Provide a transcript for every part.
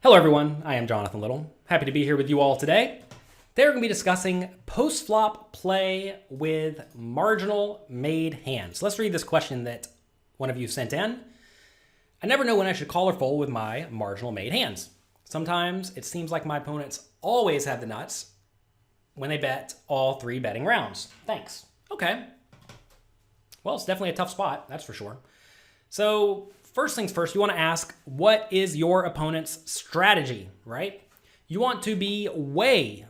Hello everyone, I am Jonathan Little. Happy to be here with you all today. Today we're going to be discussing post-flop play with marginal made hands. Let's read this question that one of you sent in. I never know when I should call or fold with my marginal made hands. Sometimes it seems like my opponents always have the nuts when they bet all 3 betting rounds. Thanks. Okay. Well, it's definitely a tough spot, that's for sure. So first things first, you want to ask, what is your opponent's strategy, right? You want to be way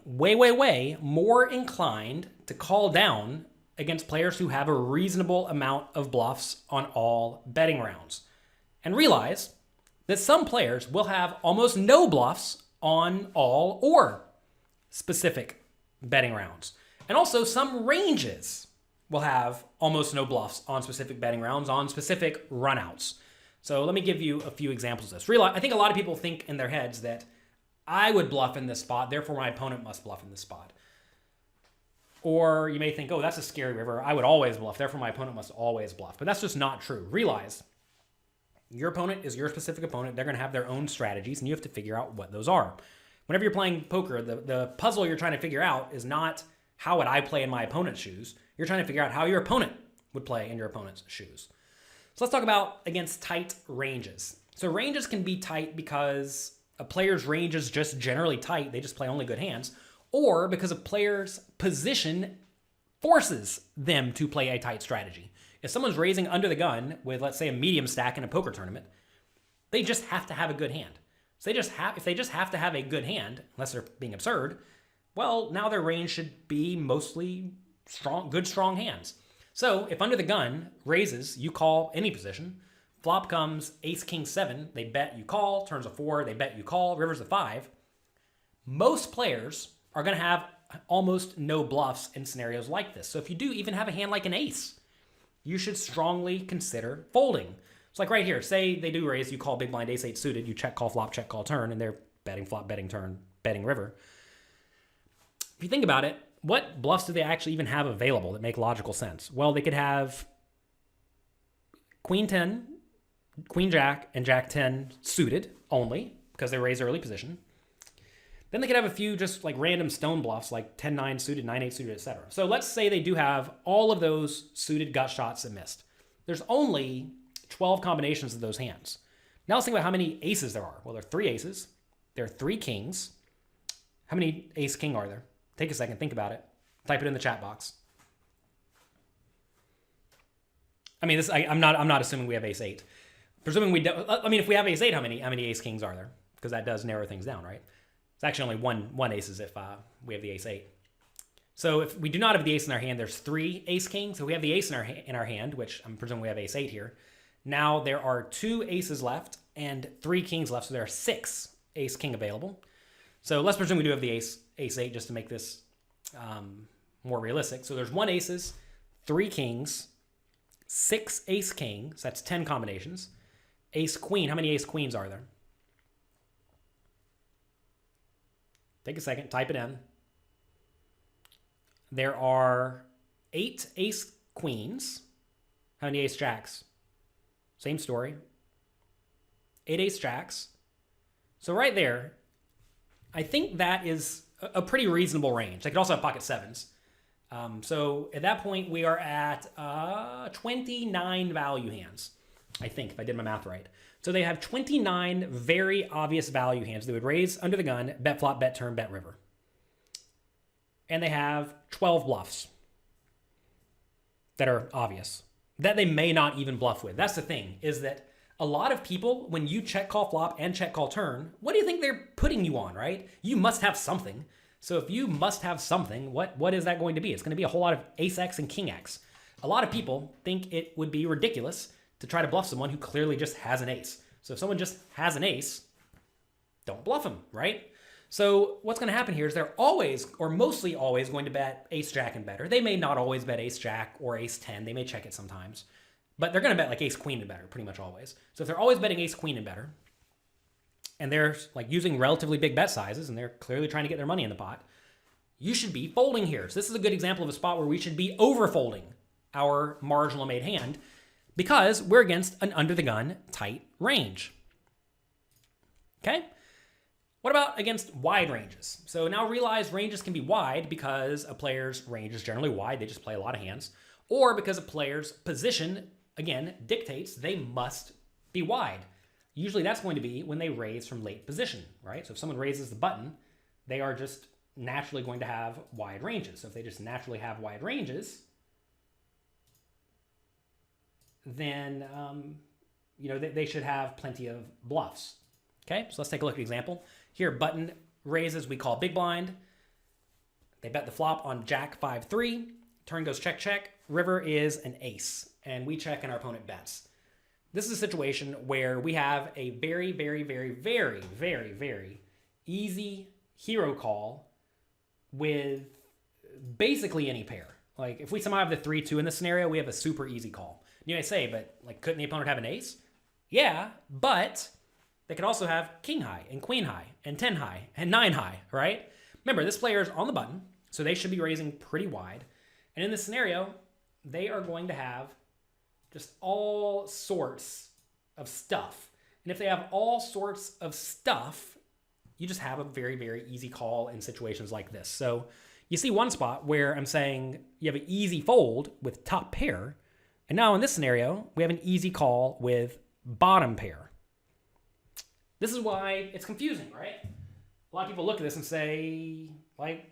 more inclined to call down against players who have a reasonable amount of bluffs on all betting rounds. And realize that some players will have almost no bluffs on all or specific betting rounds. And also some ranges will have almost no bluffs on specific betting rounds on specific runouts. So let me give you a few examples of this. I think a lot of people think in their heads that I would bluff in this spot, therefore my opponent must bluff in this spot. Or you may think, oh, that's a scary river. I would always bluff, therefore my opponent must always bluff. But that's just not true. Realize your opponent is your specific opponent. They're going to have their own strategies, and you have to figure out what those are. Whenever you're playing poker, the puzzle you're trying to figure out is not how would I play in my opponent's shoes. You're trying to figure out how your opponent would play in your opponent's shoes. So let's talk about against tight ranges. So ranges can be tight because a player's range is just generally tight. They just play only good hands. Or because a player's position forces them to play a tight strategy. If someone's raising under the gun with, let's say, a medium stack in a poker tournament, they just have to have a good hand. So if they just have to have a good hand, unless they're being absurd, well, now their range should be mostly good, strong hands. So if under the gun raises, you call any position. Flop comes ace, king, 7. They bet, you call. Turns a 4. They bet, you call. River's a 5. Most players are going to have almost no bluffs in scenarios like this. So if you do even have a hand like an ace, you should strongly consider folding. It's like right here. Say they do raise, you call big blind ace 8 suited. You check, call, flop, check, call, turn, and they're betting flop, betting turn, betting river. If you think about it, what bluffs do they actually even have available that make logical sense? Well, they could have queen 10, queen jack, and jack 10 suited only because they raise early position. Then they could have a few just like random stone bluffs like 10-9 suited, 9-8 suited, etc. So let's say they do have all of those suited gut shots that missed. There's only 12 combinations of those hands. Now let's think about how many aces there are. Well, there are 3 aces. There are 3 kings. How many ace king are there? Take a second, think about it. Type it in the chat box. I mean, I'm not assuming we have ace 8. Presuming we don't. I mean, if we have ace 8, how many ace kings are there? Because that does narrow things down, right? It's actually only one aces if we have the ace 8. So if we do not have the ace in our hand, there's 3 ace kings. So we have the ace in our hand, which I'm presuming we have ace 8 here. Now there are 2 aces left and 3 kings left, so there are 6 ace king available. So let's presume we do have the ace 8 just to make this more realistic. So there's 1 aces, 3 kings, 6 ace kings. That's 10 combinations. Ace queen. How many ace queens are there? Take a second. Type it in. There are 8 ace queens. How many ace jacks? Same story. 8 ace jacks. So right there, I think that is a pretty reasonable range. They could also have pocket 7s. So at that point, we are at 29 value hands, I think, if I did my math right. So they have 29 very obvious value hands. They would raise under the gun, bet flop, bet turn, bet river. And they have 12 bluffs that are obvious, that they may not even bluff with. That's the thing, is that a lot of people, when you check call flop and check call turn, what do you think they're putting you on, right? You must have something. So if you must have something, what is that going to be? It's going to be a whole lot of ace X and king X. A lot of people think it would be ridiculous to try to bluff someone who clearly just has an ace. So if someone just has an ace, don't bluff them, right? So what's going to happen here is they're always, or mostly always, going to bet ace jack and better. They may not always bet ace jack or ace 10. They may check it sometimes. But they're going to bet like ace queen and better pretty much always. So if they're always betting ace queen and better, and they're like using relatively big bet sizes, and they're clearly trying to get their money in the pot, you should be folding here. So this is a good example of a spot where we should be over-folding our marginal made hand because we're against an under-the-gun tight range. Okay? What about against wide ranges? So now realize ranges can be wide because a player's range is generally wide. They just play a lot of hands. Or because a player's position, again, dictates they must be wide. Usually that's going to be when they raise from late position, right? So if someone raises the button, they are just naturally going to have wide ranges. So if they just naturally have wide ranges, then they should have plenty of bluffs. Okay, so let's take a look at an example. Here, button raises, we call big blind. They bet the flop on Jack 5-3. Turn goes check, check. River is an ace, and we check and our opponent bets. This is a situation where we have a very, very, very, very, very, very easy hero call with basically any pair. Like if we somehow have the 3-2 in this scenario, we have a super easy call. You may say, but like, couldn't the opponent have an ace? Yeah, but they could also have king high and queen high and 10 high and 9 high, right? Remember, this player is on the button, so they should be raising pretty wide. And in this scenario, they are going to have just all sorts of stuff. And if they have all sorts of stuff, you just have a very, very easy call in situations like this. So you see one spot where I'm saying you have an easy fold with top pair. And now in this scenario, we have an easy call with bottom pair. This is why it's confusing, right? A lot of people look at this and say, like,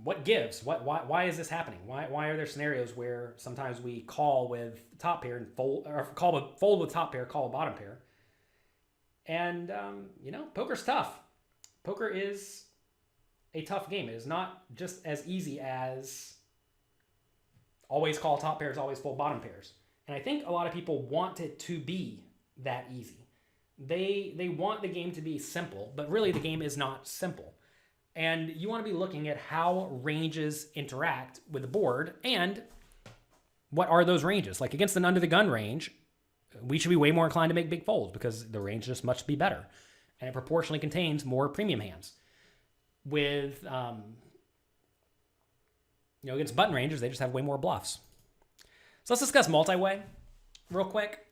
what gives? Why is this happening? Why are there scenarios where sometimes we call with top pair and fold, or fold with top pair, call with bottom pair? And poker's tough. Poker is a tough game. It is not just as easy as always call top pairs, always fold bottom pairs. And I think a lot of people want it to be that easy. They want the game to be simple, but really the game is not simple. And you want to be looking at how ranges interact with the board and what are those ranges. Like against an under the gun range, we should be way more inclined to make big folds because the range just must be better. And it proportionally contains more premium hands. With, against button ranges, they just have way more bluffs. So let's discuss multi-way real quick.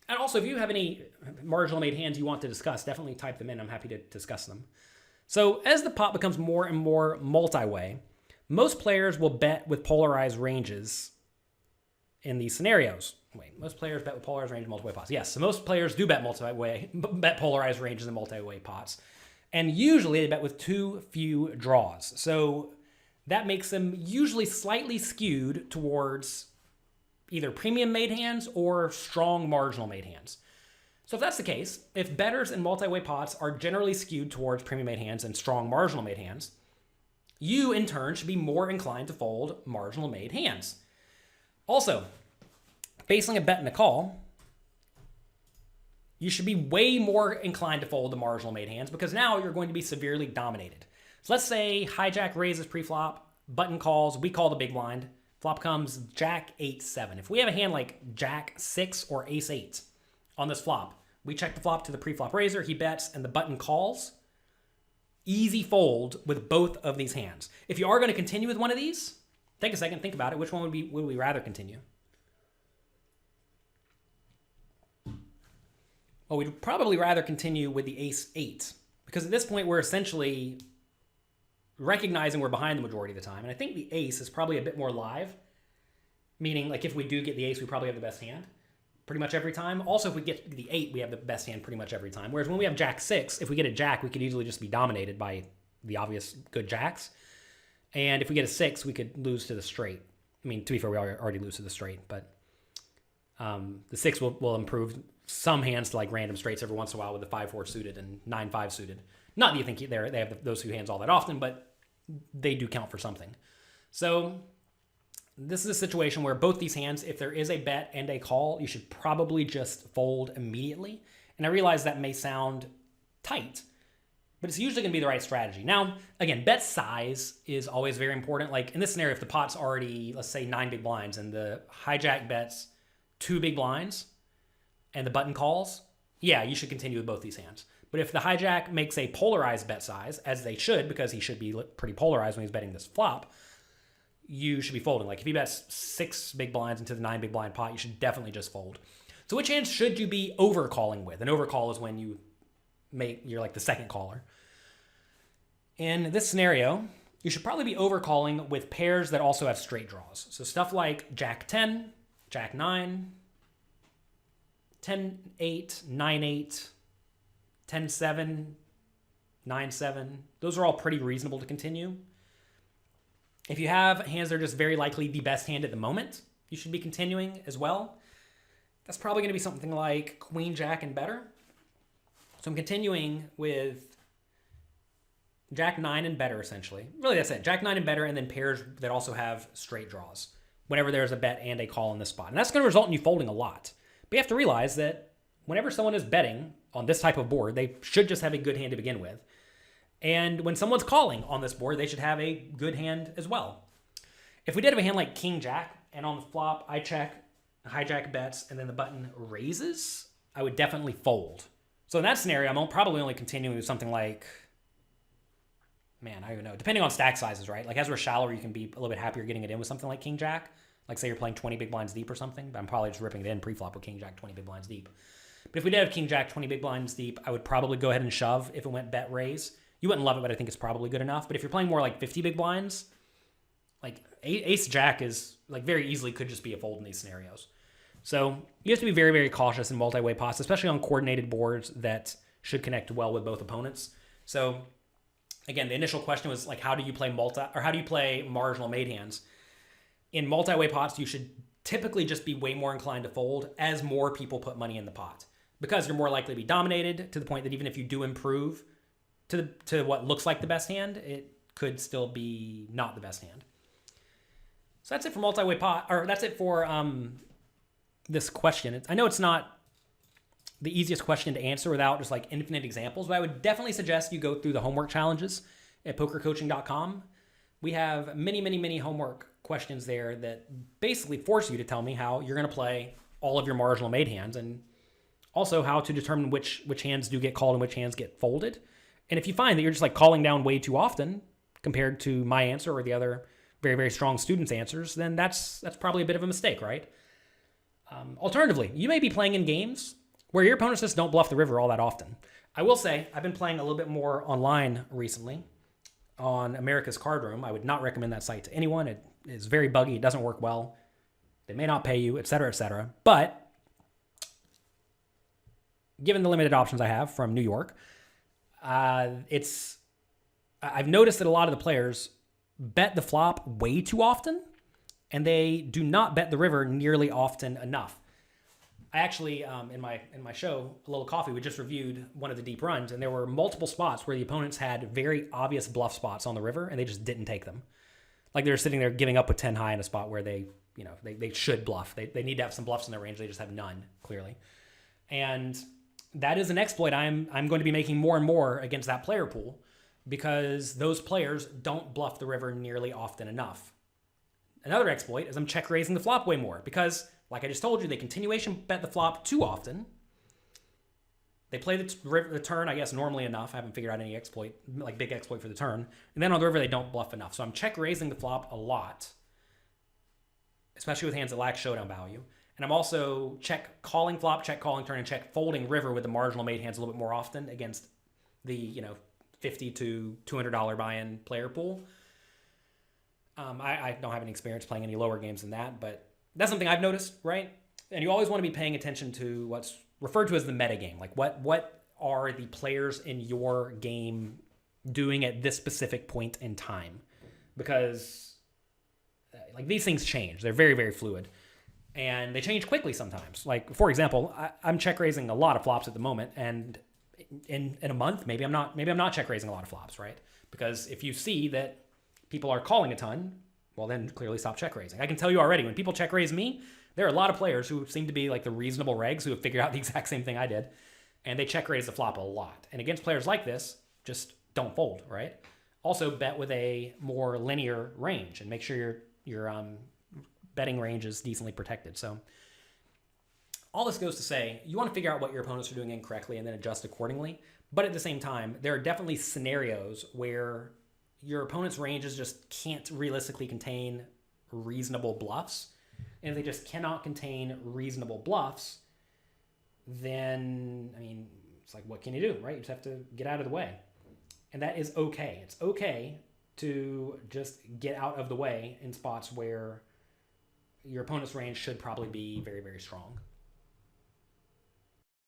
And also, if you have any marginal made hands you want to discuss, definitely type them in. I'm happy to discuss them. So as the pot becomes more and more multi-way, most players will bet with polarized ranges in these scenarios. Most players bet with polarized ranges in multi-way pots. Yes, so most players do bet bet polarized ranges in multi-way pots. And usually they bet with too few draws. So that makes them usually slightly skewed towards either premium made hands or strong marginal made hands. So if that's the case, if bettors in multi-way pots are generally skewed towards premium made hands and strong marginal made hands, you in turn should be more inclined to fold marginal made hands. Also, facing a bet and a call, you should be way more inclined to fold the marginal made hands because now you're going to be severely dominated. So let's say hijack raises pre-flop, button calls, we call the big blind, flop comes Jack 8-7. If we have a hand like Jack 6 or Ace 8 on this flop, we check the flop to the pre-flop raiser, he bets, and the button calls. Easy fold with both of these hands. If you are going to continue with one of these, take a second, think about it. Which one would we rather continue? Well, we'd probably rather continue with the Ace 8 because at this point we're essentially recognizing we're behind the majority of the time. And I think the ace is probably a bit more live, meaning like if we do get the ace, we probably have the best hand pretty much every time. Also, if we get the 8, we have the best hand pretty much every time. Whereas when we have Jack 6, if we get a Jack, we could easily just be dominated by the obvious good Jacks. And if we get a 6, we could lose to the straight. I mean, to be fair, we already lose to the straight, but the 6 will improve some hands to like random straights every once in a while with the 5-4 suited and 9-5 suited. Not that you think they have those two hands all that often, but they do count for something. So this is a situation where both these hands, if there is a bet and a call, you should probably just fold immediately. And I realize that may sound tight, but it's usually going to be the right strategy. Now, again, bet size is always very important. Like in this scenario, if the pot's already, let's say 9 big blinds and the hijack bets 2 big blinds and the button calls, yeah, you should continue with both these hands. But if the hijack makes a polarized bet size, as they should, because he should be pretty polarized when he's betting this flop, you should be folding. Like if he bets 6 big blinds into the 9 big blind pot, you should definitely just fold. So which hands should you be overcalling with? An overcall is when you're like the second caller. In this scenario, you should probably be overcalling with pairs that also have straight draws. So stuff like Jack 10, Jack 9, 10 8, 9 8, 10 7, 9 7. Those are all pretty reasonable to continue. If you have hands that are just very likely the best hand at the moment, you should be continuing as well. That's probably going to be something like Queen Jack and better. So I'm continuing with Jack 9 and better, essentially. Really, that's it. Jack 9 and better, and then pairs that also have straight draws whenever there's a bet and a call in this spot. And that's going to result in you folding a lot. But you have to realize that whenever someone is betting on this type of board, they should just have a good hand to begin with. And when someone's calling on this board, they should have a good hand as well. If we did have a hand like King Jack, and on the flop, I check, hijack bets, and then the button raises, I would definitely fold. So in that scenario, I'm probably only continuing with something like, man, I don't even know. Depending on stack sizes, right? Like as we're shallower, you can be a little bit happier getting it in with something like King Jack. Like say you're playing 20 big blinds deep or something, but I'm probably just ripping it in pre-flop with King Jack 20 big blinds deep. But if we did have King Jack 20 big blinds deep, I would probably go ahead and shove if it went bet raise. You wouldn't love it, but I think it's probably good enough. But if you're playing more like 50 big blinds, like Ace Jack is like very easily could just be a fold in these scenarios. So you have to be very, very cautious in multi-way pots, especially on coordinated boards that should connect well with both opponents. So again, the initial question was like, how do you play marginal made hands? In multi-way pots, you should typically just be way more inclined to fold as more people put money in the pot, because you're more likely to be dominated to the point that even if you do improve to what looks like the best hand, it could still be not the best hand. So that's it for multi-way pot, or that's it for this question. I know it's not the easiest question to answer without just like infinite examples, but I would definitely suggest you go through the homework challenges at PokerCoaching.com. We have many, many, many homework questions there that basically force you to tell me how you're going to play all of your marginal made hands, and also how to determine which hands do get called and which hands get folded. And if you find that you're just like calling down way too often compared to my answer or the other very, very strong students' answers, then that's probably a bit of a mistake, right? Alternatively, you may be playing in games where your opponents just don't bluff the river all that often. I will say I've been playing a little bit more online recently on America's Card Room. I would not recommend that site to anyone. It is very buggy. It doesn't work well. They may not pay you, et cetera, et cetera. But given the limited options I have from New York, I've noticed that a lot of the players bet the flop way too often, and they do not bet the river nearly often enough. I actually, in my show, A Little Coffee, we just reviewed one of the deep runs, and there were multiple spots where the opponents had very obvious bluff spots on the river, and they just didn't take them. Like they were sitting there giving up with 10 high in a spot where they should bluff. They need to have some bluffs in their range. They just have none, clearly. And that is an exploit I'm going to be making more and more against that player pool, because those players don't bluff the river nearly often enough. Another exploit is I'm check raising the flop way more, because like I just told you, they continuation bet the flop too often. They play the turn, I guess, normally enough. I haven't figured out any exploit, like big exploit for the turn. And then on the river, they don't bluff enough. So I'm check raising the flop a lot, especially with hands that lack showdown value. And I'm also check calling flop, check calling turn, and check folding river with the marginal made hands a little bit more often against the $50 to $200 buy-in player pool. I don't have any experience playing any lower games than that, but that's something I've noticed, right? And you always want to be paying attention to what's referred to as the meta game. Like what are the players in your game doing at this specific point in time? Because like these things change. They're very, very fluid. And they change quickly sometimes. Like, for example, I'm check raising a lot of flops at the moment, and in a month, maybe I'm not check raising a lot of flops, right? Because if you see that people are calling a ton, well, then clearly stop check raising. I can tell you already, when people check raise me, there are a lot of players who seem to be like the reasonable regs who have figured out the exact same thing I did, and they check raise the flop a lot. And against players like this, just don't fold, right? Also bet with a more linear range and make sure your betting range is decently protected. So all this goes to say, you want to figure out what your opponents are doing incorrectly and then adjust accordingly. But at the same time, there are definitely scenarios where your opponent's ranges just can't realistically contain reasonable bluffs. And if they just cannot contain reasonable bluffs, then, I mean, it's like, what can you do, right? You just have to get out of the way. And that is okay. It's okay to just get out of the way in spots where your opponent's range should probably be very, very strong.